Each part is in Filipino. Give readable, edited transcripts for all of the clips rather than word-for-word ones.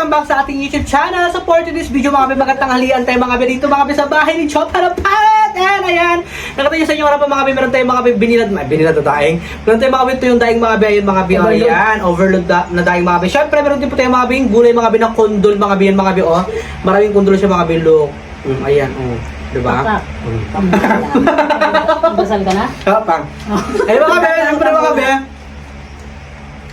welcome back sa ating YouTube channel. Sa for today's video mga kabe, magandang halian tayo mga kabe dito mga kabe sa bahay ni Chop Harapat. Ayan. Nakita nyo sa inyo harapan mga kabe, meron tayong mga kabe binilad na daing. Meron tayong mga kabe, ito yung daing mga kabe, ayun mga kabe, ayan, overload na daing mga kabe. Syempre meron din po tayong mga kabe, yung gulay mga kabe ng kondol mga kabe, yan mga kabe, oh. Maraming kondol siya mga kabe, look. Ayan, diba? Basal ka na? Pang. Ayun mga kabe, syempre mga kabe.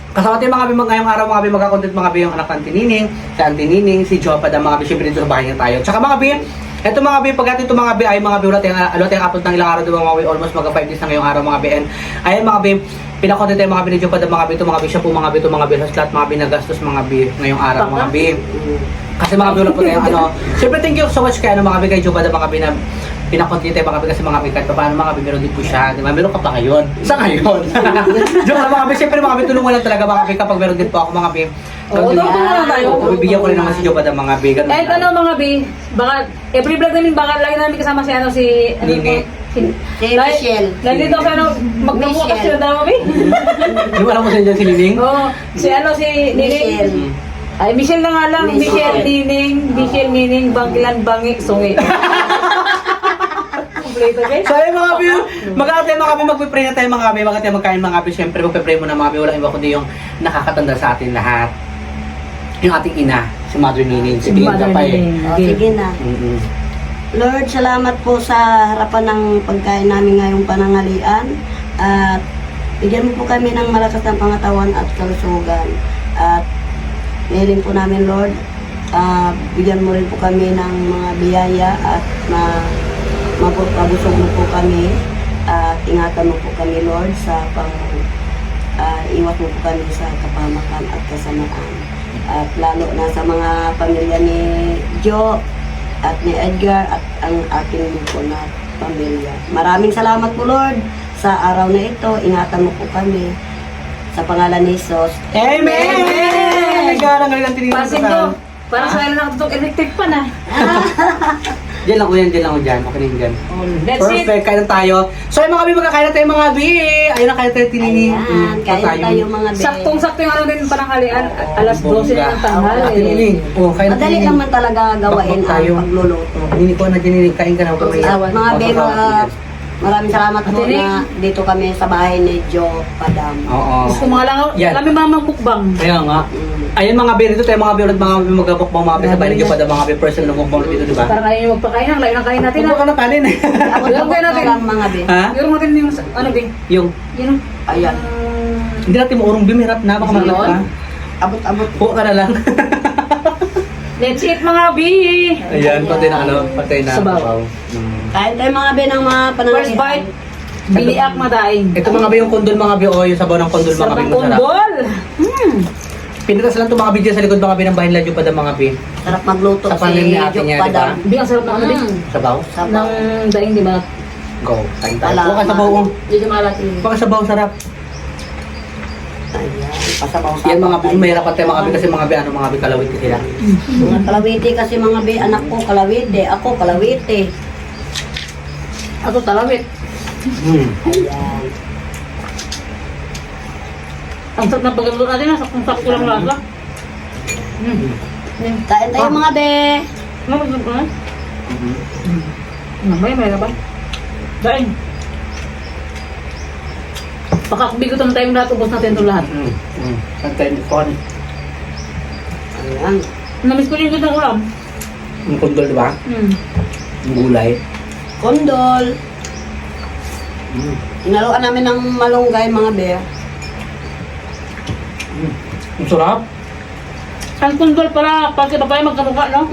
Kasama tayo mga kabe, ngayong araw mga kabe, magkakontent mga kabe yung anak ng Tinining, si Auntie Nining, si Jopa, mga kabe, syempre dito sa bahay niya tayo. Tsaka mga kabe, eto mga kabe, pagkat ito mga kabe ay mga kabe, wala tayong upload ng ilang araw, diba mga kabe, almost magka 5 days na ngayong araw mga kabe. And ayan mga kabe, pinakontent tayo mga kabe ni Jopa, mga kabe, ito mga kabe, siya po mga kabe, ito mga kabe, lahat mga kabe, nagastos mga kabe, ngayong araw mga kabe. Kasi mga kabe, wala po tayong ano, syempre thank you so much kay mga kabe, kay Jopa, mga kabe na pinakontent tayo mga kabe, kasi mga kabe, kahit paano mga kabe, meron din po siya, di ba? Meron ka pa ngayon. Sa ngayon. Joke lang mga kabe, syempre mga kabe, tulungan lang talaga mga kabe, kapag meron din po ako mga kabe. Oo, tulungan tayo. Bibigyan ko rin naman si Jopa ng mga kabe. Kahit ano mga bi, baka, every vlog namin, baka lagi namin kasama si ano, si Nini. Si Michelle. Lagi dito ako ano, magkabuka kasi Michelle. sila dalawa bi. Di ba alam mo sa inyo si Nining? Oo, si ano, si Nining. Michelle. Ay, Michelle na nga lang. Michelle, Michelle. Nining, Bangkilan, Bangi, Sungi. Kompleto guys. So ayun mga kabe, mag-aatay mga kabe, magpipray na tayo mga kabe, bakit tayo magkain mga kabe, syempre magpipray muna mga kabe, walang iba kundi yung nakakatanda sa atin lahat. Yung ating ina, si Mother Nining, si Bianca pa eh. O, sige na. Lord, salamat po sa harapan ng pagkain namin ngayong panangalian. At bigyan mo po kami ng malakas ng pangatawan at kalusugan. At nihiling po namin, Lord, bigyan mo rin po kami ng mga biyaya at mabusog mo po kami. At ingatan mo po kami, Lord, sa iwas mo po kami sa kapamakan at kasamaan. At lalo na sa mga pamilya ni Jo at ni Edgar at ang aking lupo na pamilya. Maraming salamat po, Lord, sa araw na ito. Ingatan mo po kami sa pangalan ni Jesus. Amen! Galang ang Nining. Pasin ko. Parang sa kailan nakatutok electric pa na. Diyan lang ko yan, okay na yun dyan. That's it. Perfect, kain na tayo. So ayun mga kabe, magkakain na tayo mga kabe. Ayun na, kain na tayo Tinining. Ayan, kain tayo mga be. Saktong-sakto yung ano din pananghalian. Alas 12 na ng tanghali. Ate Nining, kain na Madali lang man talaga gawain ang tayo. pagluluto. Hindi ko na Nining, kain ka na. Huwag kang At maiyak. mga be, maraming salamat po Ate Nick. na dito kami sa bahay ni Jo Padam. Oo. Gusto mga lang, Yan. kami mamamukbang. Kaya nga. Ayun mga be, dito tayo mga be, ulit mga be, magkabukbang mga be sa bahay niyo pa mga be, personal na mukbang dito, di ba? Parang kaya nyo magpakain ng layo ng kain natin. Huwag ka na kanin eh. Ako Yung po kayo natin. lang mga be. Ha? Yung natin yung ano bing. Yung, Yun. Ayan. hindi natin maurong bimirap na, baka malat ka. Abot-abot. Puwa ka na lang. Let's eat mga bi. Ayan, patay na ano, patay na. Sabaw. Kain tayo mga be ng mga panangalian. First bite. Biliak madaing. Ito mga be, yung kondol mga be, yung sabaw ng kondol mga Sarap be, ng masarap. kondol. Pinitas lang ito mga be dyan sa likod mga be ng bahay nila pa mga be. Sarap magluto Sa panin ni ate Jo niya, di ba? Padam. Bi, ang sarap ng ano bi. Sabaw? Sabaw. Ng daing di ba? Go, kain tayo. Wala, Huwag ka sabaw, mga- Hindi malatin. Huwag ka sabaw, sarap. Ayan. Pasabaw Yan mga be, mahirap pa tayo mga be kasi mga be, ano mga be, kalawit ka sila. Mga kalawiti kasi mga be, anak ko kalawiti, ako kalawiti. Ako talawit. Ayan. Ang sarap ng pagkaluto natin. Saktong-sakto lang lasa. Kain tayo mga be. Ano ba ito? May ba? Daing. Pakakbigutan tayong lahat. Ubos natin ito lahat. Kantay ni Con. Ayan. Namiss ko yung gitang ulam. Yung kondol, di ba? Yung gulay. Kondol. Inaluan namin ng malunggay mga be. Ang sarap. Ang kundol pala, pati babae magkamukha, no?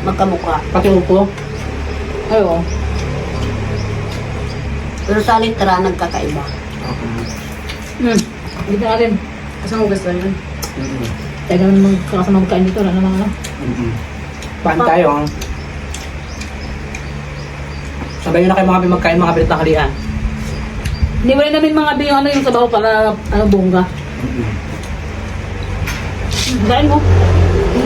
Magkamukha. Pati upo. Ay, oo. Pero sa litra nagkakaiba. Dito natin. Kasama mo gusto yun. Tayo naman magkakasama magkain dito. Wala naman, ano? Paan tayo, ha? Sabay nyo na kayo mga be, magkain mga bilit na kalian. Niwalay namin mga bi yung ano yung sabaw para ano bongga. Dain mo.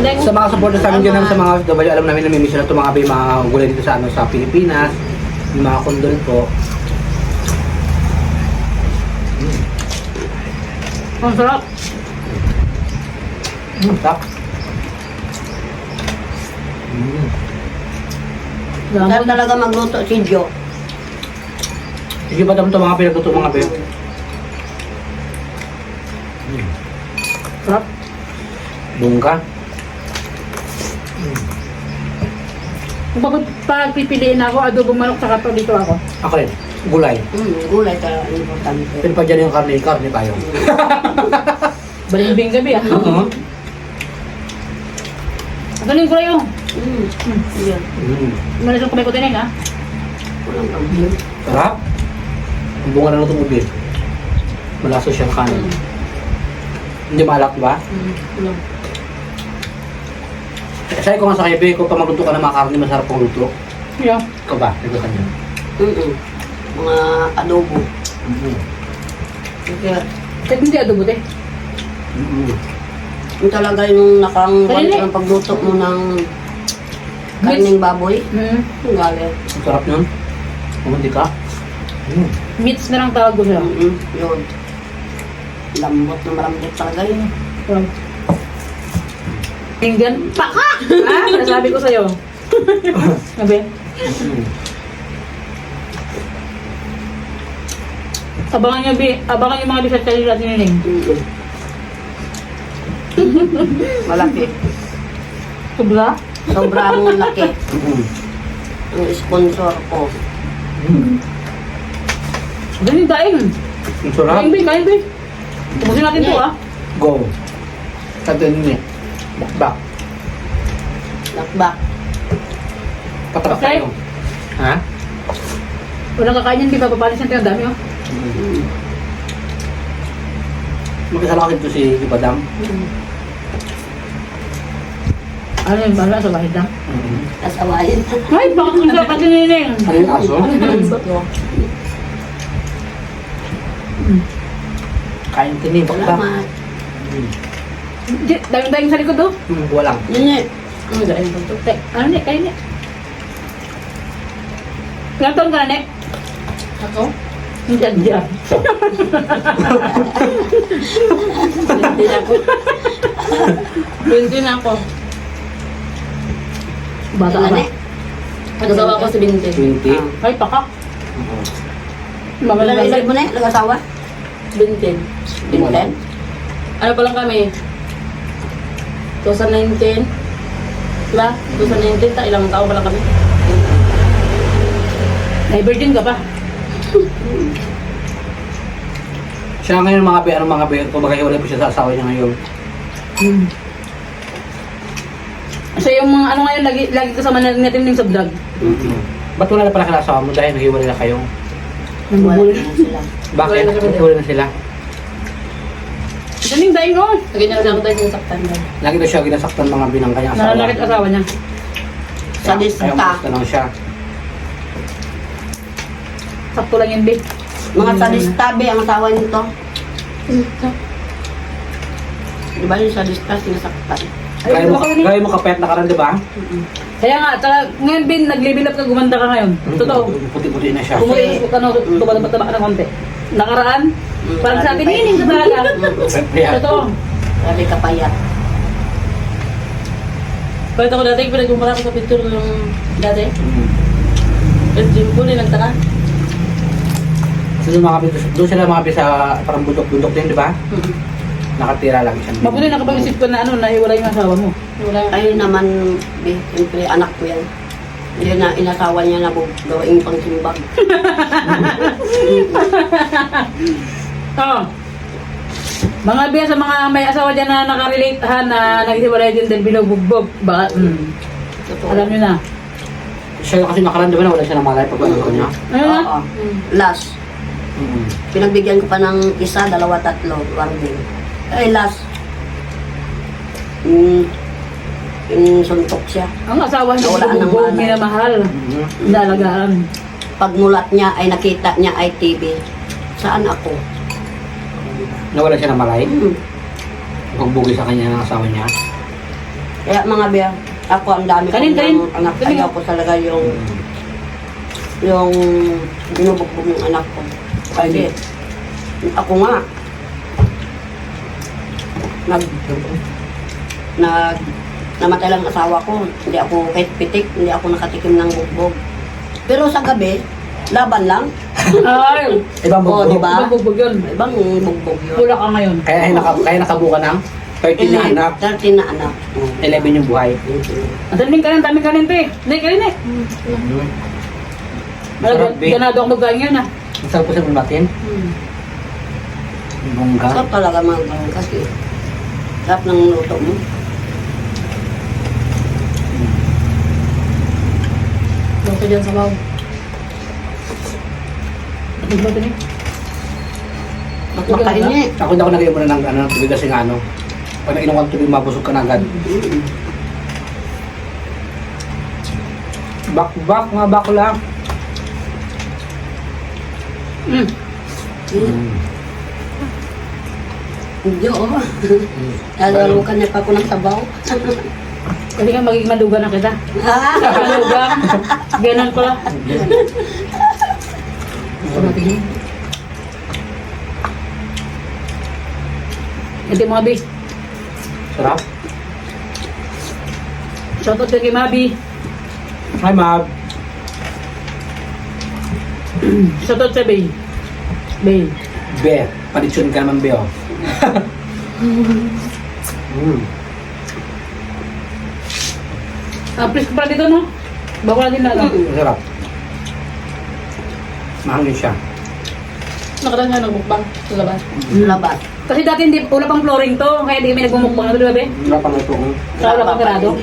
Dain mo. Sa mga supporter sa amin dyan naman sa mga OFW, alam namin na may mission na ito mga be, mga gulay dito sa, ano, sa Pilipinas. Yung mga kondol po. Ang sarap. Tap. Saan Lamon. talaga magluto si Jo? Sige ba ito mga pinagluto mga be? Sarap. Bungka. Kung pagpipiliin ako, adobong manok sa kato dito ako. Ako rin. Gulay. Gulay ka importante. Pero pag dyan yung karne tayo. Balimbing gabi ah. Oo. Ang galing ko yung. Yan. Malasang kumay ko tinig ah. Walang problem. Sarap. Ang bunga na luto mo, be. Malaso siyang kanin. Hindi malak ba? Ulam. Sabi ko nga sa kaibigan ko, pag magluto ka ng mga karne, masarap pang luto. Yeah. Ikaw ba? Ikaw ka niya. Mga adobo. Kaya, Kahit hindi adobo te. yung talaga yung Kanina. ng pagluto mo ng karning baboy. Ang galing. Ang sarap yun. Kumunti ka. Meats na lang tawag ko sila. Yun. Lambot na malambot talaga yun. Ulam. Pinggan. Paka! Ah, nasabi ko sa'yo. Sabi? Abangan nyo, abangan yung mga bisat kanila natin nining. Malaki. Sobra? Sobrang laki. Ang sponsor ko. Galing daing. Ang sarap. Kain, Bi. Tubusin natin to ah. Go. Sabi ni Bakbak. Lakbak. Patak Okay. tayo. Ha? Walang kakain yan, Bi. Papapalis natin ang dami oh. Mag-isalakit to si Ibadam. Ano yung bala sa bahid lang? Kasawayin. Ay, bakit kung sa pati nining? Ano yung aso? Kain tini, bakbak. Salamat. Dahing sa likod oh. Walang. Yun Ano galing ko to? Ano ni? Kain ni? Ilang taon ka na, Nek? Ako? Hindi dyan. Hindi na ako. 20 na ako. Bata ka ba? Nagasawa ko sa 20. 20. Ay, pakak. Wala na Magaling ilag mo na nagasawa? 20. 20? Ano pa lang kami? 2019. Diba? 2019, ilang taon pa lang kami. Ay, virgin ka pa. Siya ngayon mga be, anong mga be, kung magkahiwalay po siya sa asawa niya ngayon. So yung mga ano ngayon, lagi kasama natin yung sa vlog. Ba't wala na pala kala asawa mo dahil naghiwalay na kayo? Wala Nambubul. na sila. Bakit? Wala na kami. Naghiwalay na sila. Galing dahil no? Lagi niya kasi ako tayo sinasaktan doon. Lagi daw siya ginasaktan mga binang kanyang asawa. Nalalakit asawa niya. Sadista. Kaya umusta lang siya. Sakto lang yun, babe. Mga sadistabi ang asawa nito. Di ba yung sadista sinasaktan? Gaya mo kapayat na karan, di ba? Kaya nga, tsaka ngayon, Bin, nag-level up ka, gumanda ka ngayon. Totoo. Puti-puti na siya. Kumulit ka na, tubad-taba ka ng konti. Nakaraan, parang sa atin, hining ka talaga. Yeah. Totoo. Sabi kapayat. Kahit ako dati, pinagkumpara ko sa picture ng dati. At gym ko, nagtaka. So, doon sila mga be sa parang bundok-bundok din, di ba? Nakatira lang siya. Mabuti nakapag-isip ko na ano, nahiwalay yung asawa mo. Ayun naman, siyempre anak ko yan. Hindi na inasawa niya na gawaing pangsimbag. Oo. Mga biya sa mga may asawa dyan na nakarelate ha, na naghiwalay din dahil binubugbog. Baka, alam nyo na. Siya kasi nakaran, di ba na wala siya namalay pag ano niya? Ano na? Oo. Last. Pinagbigyan ko pa ng isa, dalawa, tatlo, warning. Ay, last. Yung suntok siya. Ang asawa niya, Nawala ng binubugbog, malay. minamahal, inalagaan. Pagmulat niya ay nakita niya ay TV. Saan ako? Nawala siya namalay? Pagbugi sa kanya ng asawa niya? Kaya mga biya, ako ang dami Kanin. anak. Ayaw ko talaga yung binubugbog ng anak ko. Kasi ako nga, namatay lang ang asawa ko. Hindi ako kahit pitik, hindi ako nakatikim ng bugbog. Pero sa gabi, laban lang. Ay, Ibang Oo, bugbog. di ba? ibang bugbog yun. Ibang bugbog yun. Pula ka ngayon. Kaya nakabuka ng 13 na anak, 13 na anak. 11 yung buhay. Ang daming kanin, daming kanin, te. Hindi, kanin eh. Sarap, be. Ganado ako magkain yan ah. Ang sarap po sa bulmatin. Bongga. Sarap talaga mga ganun kasi. Sarap ng luto mo. Huwag ka dyan sa baw. Ano ba ito niya? Ba't makainit? Ako hindi ako nag-iwan muna ng ng tubig kasi nga ano. Pag nainom ka ng tubig, mabusog ka na agad. Bak nga bakla. Hindi oh. Lalalukan niya pa ako ng sabaw. Kasi nga magiging maduga na kita. Ah! Maduga. Ganun pala. Pamatingin. Ito mga bis. Sarap. Shoutout kay Mabi. Hi, Mab. Shoutout sa Bay. Bay. Be, paditsyon ka naman, Be, oh. Please ko pala dito, no? Bako na din na, no? Sarap. Mahangin siya. Nakataas nga nagmukbang sa labas. Labat. Kasi dati hindi, wala pang flooring to, kaya hindi kami nagmumukbang na, di ba, Be? Wala pang ito. Wala pang grado.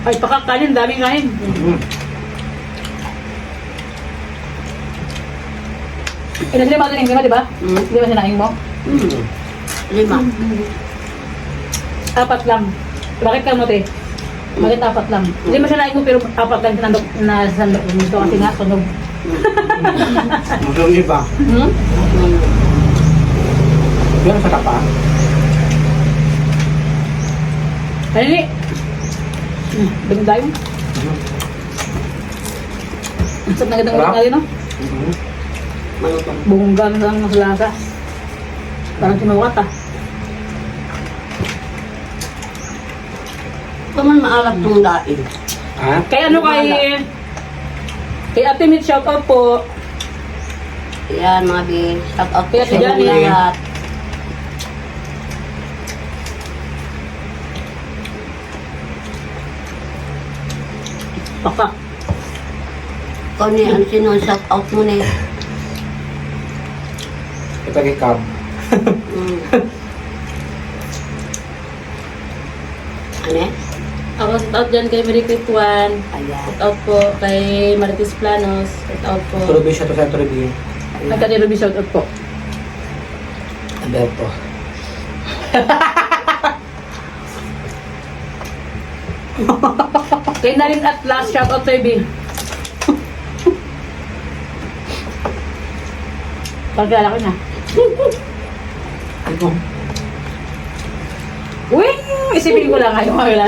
Ay, pakakanin, daming kanin. Lima din yung di ba? Di ba sinaing mo? 5. 4 lang. Bakit ka mo, te? Bakit 4 lang? Hindi mo sinaing mo, pero 4 lang sinandok na sandok dito kasi nga sunog. Masarap iba. Pero sarap pa. Ano ni? Bigyan tayo. Ang sarap na gandang ulit natin, no? Malutong. Bunggang lang ng lasa. Parang sinukat, ah. Ito man maalat ng daing. Ha? Kaya ano kay Ate Mit, shout out po. Yan mga bis. Shout out Kaya si sa Johnny. inyo lahat. Baka. Ikaw ni, ano sino, shout out mo ni. Ito kay Cab. Ano eh? Ako shout out dyan kay Marie Pituan. Ayan. Shout out po kay Marites Planos. Shout out po. Turubi siya to sa turubi. Nagka-Ruby shout out po. Alberto. Kay Narin at last shout out sa Ibi. Pagkala ko na. Ito. Uy! Isipin ko lang kayo. Kalala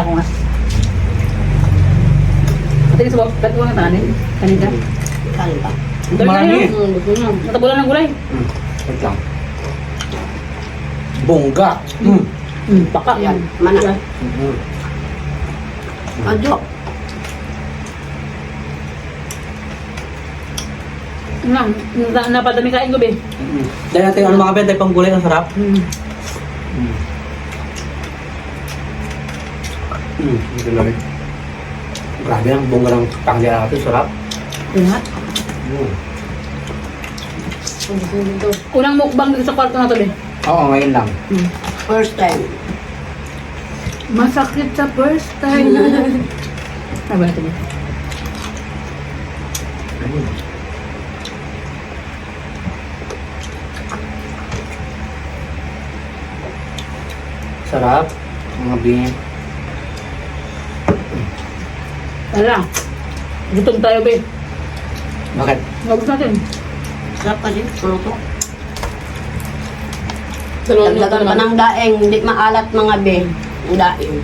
ko nga. Pati sa ba't ko nga tanin? Kanina. Kali ba? Marami. Natabulan ng gulay. Wait lang. Bongga. Baka. Ayan. Mana. Adyo. Napadami kain ko, be. Dahil natin ano mga bentay pang gulay, ang sarap. Ito na rin. Grabe ang bongga ng tangyara natin, sarap. Ingat. Unang mukbang dito sa kwarto na to, be. Oo, ngayon lang. First time. Masakit sa first time. Ano ba ito, be? Sarap. Mga bin. Wala. Gutom tayo, be. Bakit? Nabos natin. Sarap pa din. Maluto. Dalawang minuto Dagdagan pa naman. ng daing. Hindi maalat mga be. Ang daing.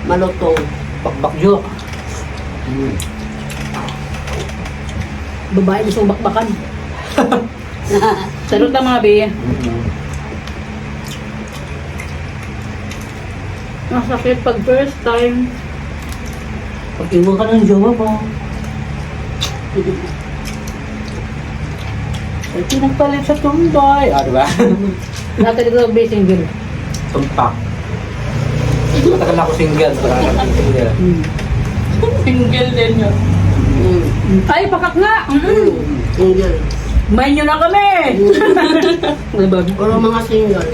Malutong. Bakbakjo. Babae gusto bakbakan. Salute lang mga be. Masakit pag first time. Pag iwan ka ng jowa mo. Ay, pinagpalit sa tumbay. Ah, diba? Lahat dito be single. Tumpak. Matagal ako single. Parang ako single. Single din yun. Ay, pakak nga! Single. May nyo na kami! Diba? Puro mga single.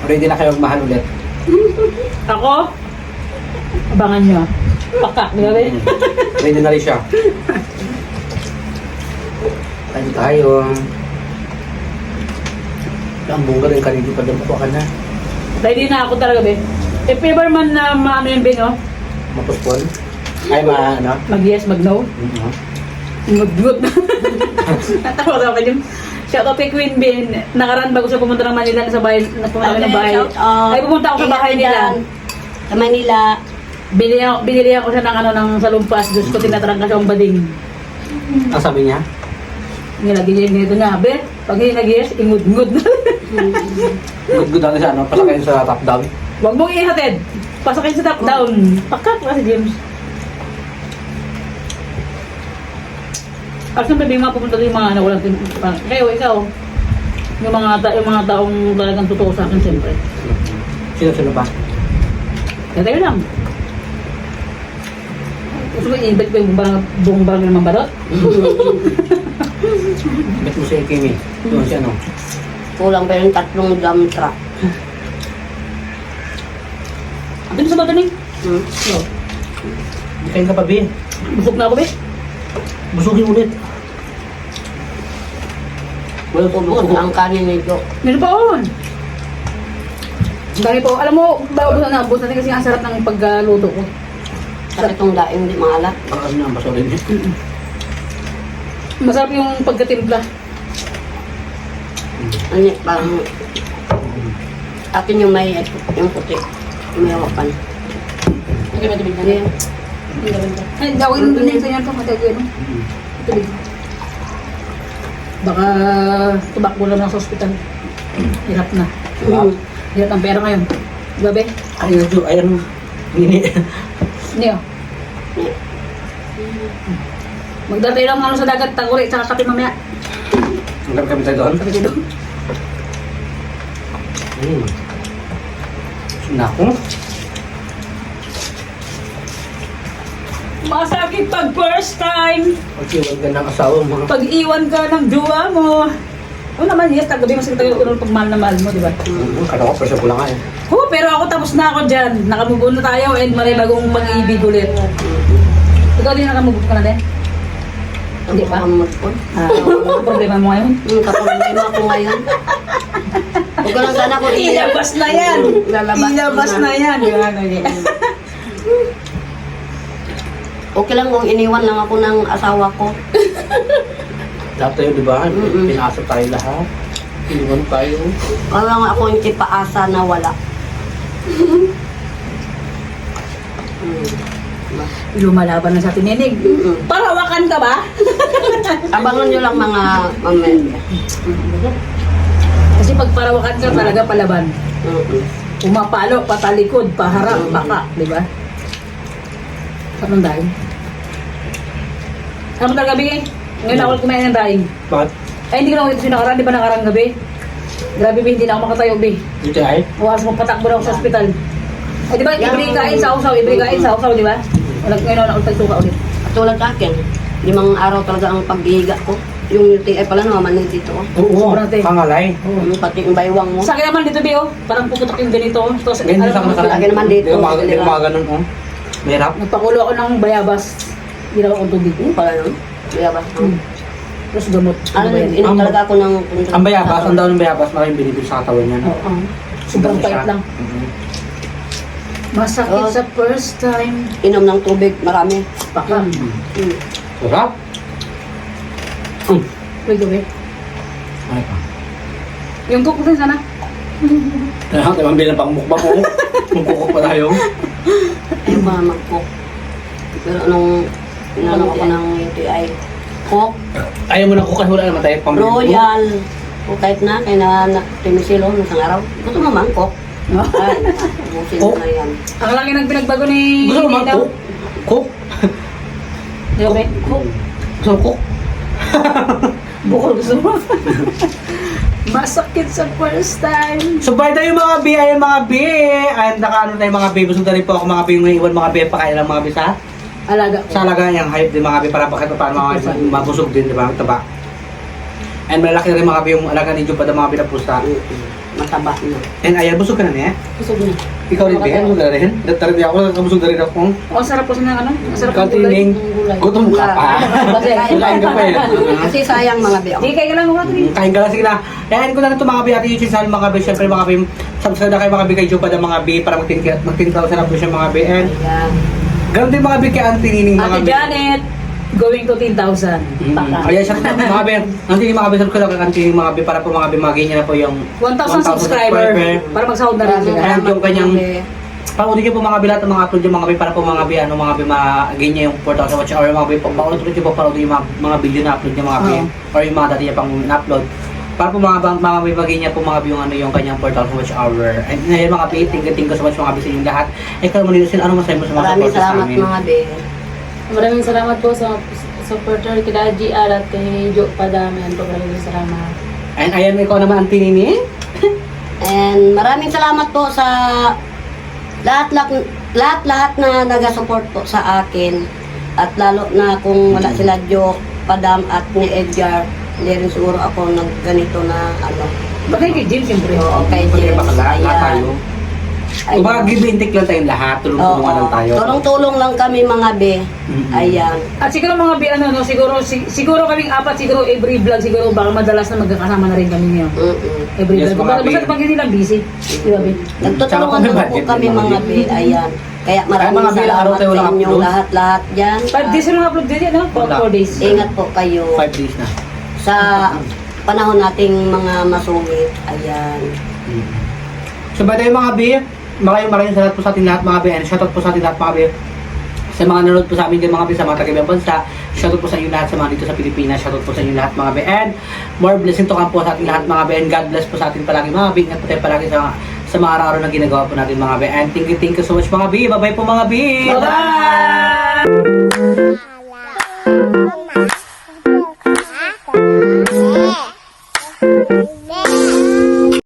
Ready na kayo magmahal ulit. Ako? Abangan nyo. Pakak, di ba be? Ready na rin siya. Tayo tayo. Ang bunga rin kanina pa doon ka na. Ready na ako talaga be. If ever man na maano yun be, no? Mapuspon. Ay, ano? Mag-yes, mag-no. Mag-good. Natawa sa akin yung shoutout kay Queen Bean. Nakaraan bago siya pumunta ng Manila sa bahay, pumunta kami ng bahay. Ay, pumunta ako sa bahay nila. Sa Manila. Binili ako siya ng ano ng salumpas. Diyos ko, tinatrangka siya ang bading. Ang sabi niya? Nilagay niya yung ganito niya. Be, pag hindi nag-yes, ingud-ngud. Good na siya, ano? Pasakayin sa top down. Huwag mong ihatid. Pasakin sa top down. Pakak na si James. At siyempre, may mga pupunta doon yung mga ano, walang kayo, ikaw. Yung mga taong talagang totoo sa akin, siyempre. Sino ba? Kaya tayo lang. Gusto mo i-invite ko yung buong barangay ng Mambarot? Bet mo si Kimi. Doon si ano? Kulang pa yung 3 dump truck. Ang tinis sa bato ni. Hmm. Di kayo ka pa, Bin. Busog na ako, be. Busugin ulit. Wala po, Bukod ang kanin nito. Meron pa on. Dami po. Alam mo, bago na naubos natin kasi ang sarap ng pagluto ko. Kasi itong daing di maalat. Parang na ang basolin niya. Masarap yung pagkatimpla. Ano, parang akin yung may yung puti. Yung may hawakan. Hindi ba tubig na? Ano yun? Ay, gawin doon yung ganyan to. Matagawin mo. Tubig. Baka tubakbo lang sa ospital. Hirap na. Hmm. Hirap ang pera ngayon. Gabi. Ayun. Nini. Niyo. Magdatay lang ano sa dagat. Taguri. Tsaka kape mamaya. Ang kami tayo doon. Kape dito. Naku. Masakit pag first time. Pag-iwan ka ng asawa mo. Pag iwan ka ng jowa mo. O naman, yes, tagabi masakit tayo pag mahal na mahal mo, di ba? Kala ko, presyo ko lang nga eh. Pero ako tapos na ako dyan. Nakamove on na tayo and may bagong pag-ibig ulit. Ikaw din nakamove ka na din? Hindi pa? Kakamot Ano problema mo ngayon? Kaproblema ako ngayon. Huwag ko lang sana ko Ilabas na yan! Ilabas na yan! Okay lang kung iniwan lang ako ng asawa ko. Lahat tayo, di ba? Mm-mm. Pinasa tayo lahat. Iniwan tayo. Wala nga ako yung tipaasa na wala. Lumalaban na sa tininig. Parawakan ka ba? Abangan nyo lang mga mamaya. Kasi pag parawakan ka talaga palaban. Pumapalo, patalikod, paharap, paka, di ba? Anong dahil? Ano talaga bigay? Ngayon ako kumain ng daing. Bakit? Ay, hindi ko na ito sinakaraan, di ba nakarang gabi? Grabe, Bi, hindi na ako makatayo, Bi. Dito ay? Bukas mo patakbo na ako sa ospital. Ay, di ba, Yang- ibigay kain sa usaw, ibigay kain sa usaw, di ba? Ngayon ako tagsuka ulit. Tulad sa akin, 5 araw talaga ang paghihiga ko. Yung UTI pala naman dito. Oo, Sobrang tayo. pangalay. Pati yung baywang mo. Sa akin naman dito, Bi, oh. Parang puputok yung ganito. Tapos, Ganyan sa nakaraan. lagi naman dito. Hindi ko mga ganun, oh. Mahirap. nagpakulo ako ng bayabas. Ginawa kong tubig. Yung pala nun. Bayabas. Tapos gamot. Ano, inom talaga ako ng... Ang bayabas, ang daw ng bayabas, maraming binibig sa katawan niya. Oo. Sobrang Ganun siya. pait lang. Mhm. Masakit Oh. sa first time. Inom ng tubig, marami. Baka. Sarap. Uy, gabi. Ay pa. Yung cook din sana. Kaya tayo bilang pang mukbang mo. Mukbang pa tayo. Ayaw pa mag-cook. Pero nung inano ko ng UTI, Coke, Ayaw mo na ko kasi wala naman tayo pang Royal. O kahit na, kaya na tinisilo ng isang araw. Gusto mo man, Coke? Ay, ubusin mo Coke? na yan. Ang laki ng pinagbago ni... Gusto mo Nino. Cook? Di ba, Ben? Gusto mo cook? Bukol gusto mo. Masakit sa first time. So by the way mga B, ayan mga B. Ayan nakaano tayo mga B. Busog na rin po ako mga B. Yung iwan mga B. Pakain lang mga B sa Alaga ko. sa alaga niyang hype din mga B. Para bakit paano mga B. Mabusog din, di ba? Taba. And malaki rin mga B yung alaga ni Jupad mga B na pusa. Mataba na. And ayan, busog ka na niya. Busog na. Ikaw rin B, busog na rin. Datarin niya ako, nakabusog na rin ako. O, sarap po siya ng ano? Sarap ng gulay. Kantining, gutom ka pa. Kasi, Kumain ka pa eh. Kasi sayang mga biyak. Di kayo lang mga rin. Kain ka lang, sige na. Ayan ko na rin ito mga B. At YouTube channel mga B. Siyempre mga B. Subscribe na kayo mga B kay Jupad mga B. Para mag-10,000 na po siya mga B. And Ayan. ganoon din mga B kay Auntie Nining mga Ate B. Janet, going to 10,000. Ayan siya mga B. Auntie Nining mga B. Subscribe na kay Auntie Nining mga B. Para po mga B magiging niya na po yung 1,000 subscriber. Para magsahod na rin Maraming sila. Ayan, yung kanyang- mga be. Paulit niyo po mga B lahat ng mga upload yung mga B. Para po mga B ano mga B magiging niya yung 4,000 watch hour mga B. Paulit niyo po para yung mga video na upload niya mga B. Or yung mga dati niya pang upload. Para po mga B magiging niya po mga B yung ano yung kanyang 4,000 watch hour. And ngayon mga B, tingin ko so much mga B sa inyong lahat. Ikaw mo nila ano masabi mo sa mga Maraming supporters salamat namin? mga be. Maraming salamat po sa supporter kila GR at kay Jo Padamian po. Maraming salamat. And ayan, ikaw naman Auntie Nining. And maraming salamat po sa lahat na nag-support po sa akin. At lalo na kung wala sila Jo, Padam at ni Edgar, hindi rin siguro ako nagganito na ano. Bakit kay Jim, siyempre. Oo, kay Pwede James. ba lahat tayo? Ayan. Kumbaga, give and take lang tayong lahat. Tulong-tulungan lang tayo. Tulong-tulong lang kami mga be. Mhm. Ayan. At siguro mga ano, no, siguro kaming apat, siguro every vlog, siguro baka madalas na magkakasama na rin kami ngayon. Mm-mm. Every Yes, vlog. mga Basta bi- pag hindi lang busy. Di ba, Bin? Tsaka Nagtutulungan kami po budget kami din, mga be. Ayan. Kaya maraming mga be, araw salamat tayo sa walang inyong upload. lahat dyan. 5 days yung upload din yan, no? Wala. 4 days. Ingat po kayo 5 days na. sa panahon nating mga masungit. Ayan. So, by the way, mga B, maraming salamat po sa ating lahat mga B. And shoutout po sa ating lahat mga B. Sa mga nanonood po sa amin din mga B sa mga taga-ibang bansa. Shoutout po sa inyo lahat sa mga dito sa Pilipinas. Shoutout po sa inyo lahat mga B. And more blessing to come po sa ating lahat mga B. And God bless po sa ating palagi mga B. Ingat po tayo palagi sa mga araw-araw na ginagawa po natin mga B. And thank you so much mga B. Bye-bye po mga B. Bye-bye!